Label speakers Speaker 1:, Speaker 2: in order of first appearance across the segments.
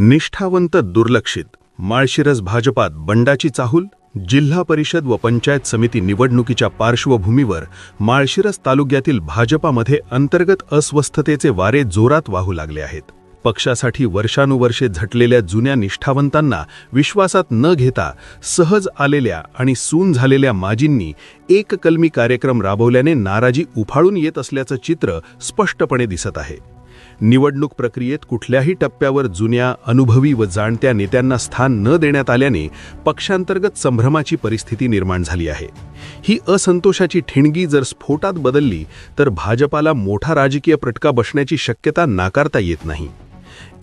Speaker 1: निष्ठावंत दुर्लक्षित, माळशिरस भाजपात बंडाची चाहूल. जिल्हा परिषद व पंचायत समिती निवडणुकीच्या पार्श्वभूमीवर माळशिरस तालुक्यातील भाजपामध्ये अंतर्गत अस्वस्थतेचे वारे जोरात वाहू लागले आहेत. पक्षासाठी वर्षानुवर्षे झटलेल्या जुन्या निष्ठावंतांना विश्वासात न घेता सहज आलेल्या आणि सून झालेल्या माजींनी एककलमी कार्यक्रम राबवल्याने नाराजी उफाळून येत असल्याचं चित्र स्पष्टपणे दिसत आहे. निवडणूक प्रक्रियेत कुठल्याही टप्प्यावर जुन्या, अनुभवी व जाणत्या नेत्यांना स्थान न देण्यात आल्याने पक्षांतर्गत संभ्रमाची परिस्थिती निर्माण झाली आहे. ही असंतोषाची ठिणगी जर स्फोटात बदलली तर भाजपाला मोठा राजकीय फटका बसण्याची शक्यता नाकारता येत नाही.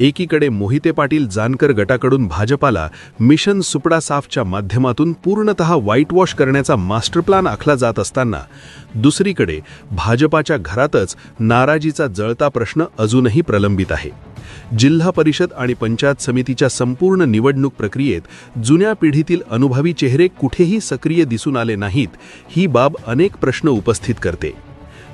Speaker 1: एकीकडे मोहिते पाटील जानकर गटाकडून भाजपाला मिशन सुपडा साफच्या माध्यमातून पूर्णतः व्हाईट वॉश करण्याचा मास्टर प्लॅन आखला जात असताना, दुसरीकडे भाजपाच्या घरातच नाराजीचा जळता प्रश्न अजूनही प्रलंबित आहे. जिल्हा परिषद आणि पंचायत समितीच्या संपूर्ण निवडणूक प्रक्रियेत जुन्या पिढीतील अनुभवी चेहरे कुठेही सक्रिय दिसून आले नाहीत, ही बाब अनेक प्रश्न उपस्थित करते.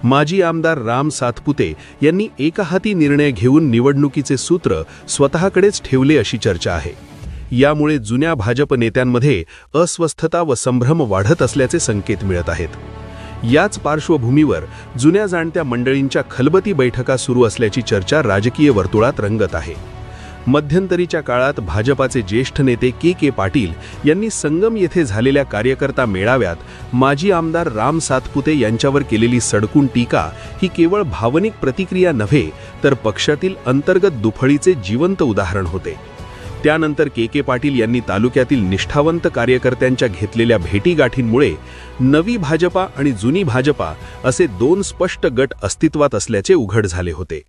Speaker 1: माजी आमदार राम सातपुते यांनी एकाहाती निर्णय घेऊन निवडणुकीचे सूत्र स्वतःकडेच ठेवले अशी चर्चा आहे. यामुळे जुन्या भाजप नेत्यांमध्ये अस्वस्थता व संभ्रम वाढत असल्याचे संकेत मिळत आहेत. याच पार्श्वभूमीवर जुन्या जाणत्या मंडळींच्या खलबती बैठका सुरू असल्याची चर्चा राजकीय वर्तुळात रंगत आहे. मध्यंतरीच्या काळात भाजपाचे ज्येष्ठ नेते के पाटील यांनी संगम येथे झालेल्या कार्यकर्ता मेळाव्यात माजी आमदार राम सातपुते यांच्यावर केलेली सडकून टीका ही केवळ भावनिक प्रतिक्रिया नव्हे तर पक्षातील अंतर्गत दुफळीचे जिवंत उदाहरण होते. त्यानंतर के पाटील यांनी तालुक्यातील निष्ठावंत कार्यकर्त्यांच्या घेतलेल्या भेटीगाठींमुळे नवी भाजपा आणि जुनी भाजपा असे दोन स्पष्ट गट अस्तित्वात असल्याचे उघड झाले होते.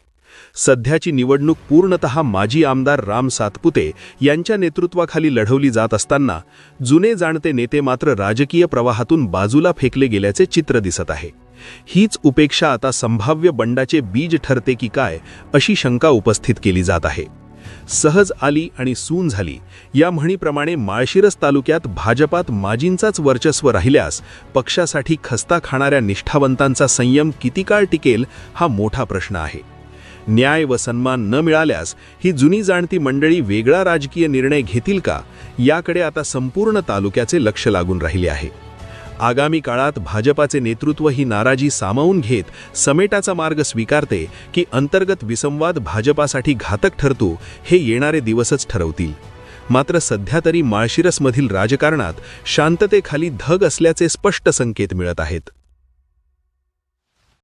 Speaker 1: सध्याची निवडणूक पूर्णतः माजी आमदार राम सातपुते यांच्या नेतृत्वाखाली लढवली जात असताना जुने जाणते नेते मात्र राजकीय प्रवाहातून बाजूला फेकले गेल्याचे चित्र दिसत आहे. हीच उपेक्षा आता संभाव्य बंडाचे बीज ठरते की काय अशी शंका उपस्थित केली जात आहे. सहज आली आणि सून झाली या म्हणीप्रमाणे माळशिरस तालुक्यात भाजपात माजींचाच वर्चस्व राहिल्यास पक्षासाठी खस्ता खाणाऱ्या निष्ठावंतांचा संयम किती काळ टिकेल हा मोठा प्रश्न आहे. न्याय व सन्मान न मिळाल्यास ही जुनी जाणती मंडळी वेगळा राजकीय निर्णय घेतील का, याकडे आता संपूर्ण तालुक्याचे लक्ष लागून राहिले आहे. आगामी काळात भाजपाचे नेतृत्व ही नाराजी सामावून घेत समेटाचा मार्ग स्वीकारते की अंतर्गत विसंवाद भाजपासाठी घातक ठरतो हे येणारे दिवसच ठरवतील. मात्र सध्या तरी माळशिरसमधील राजकारणात शांततेखाली धग असल्याचे स्पष्ट संकेत मिळत आहेत.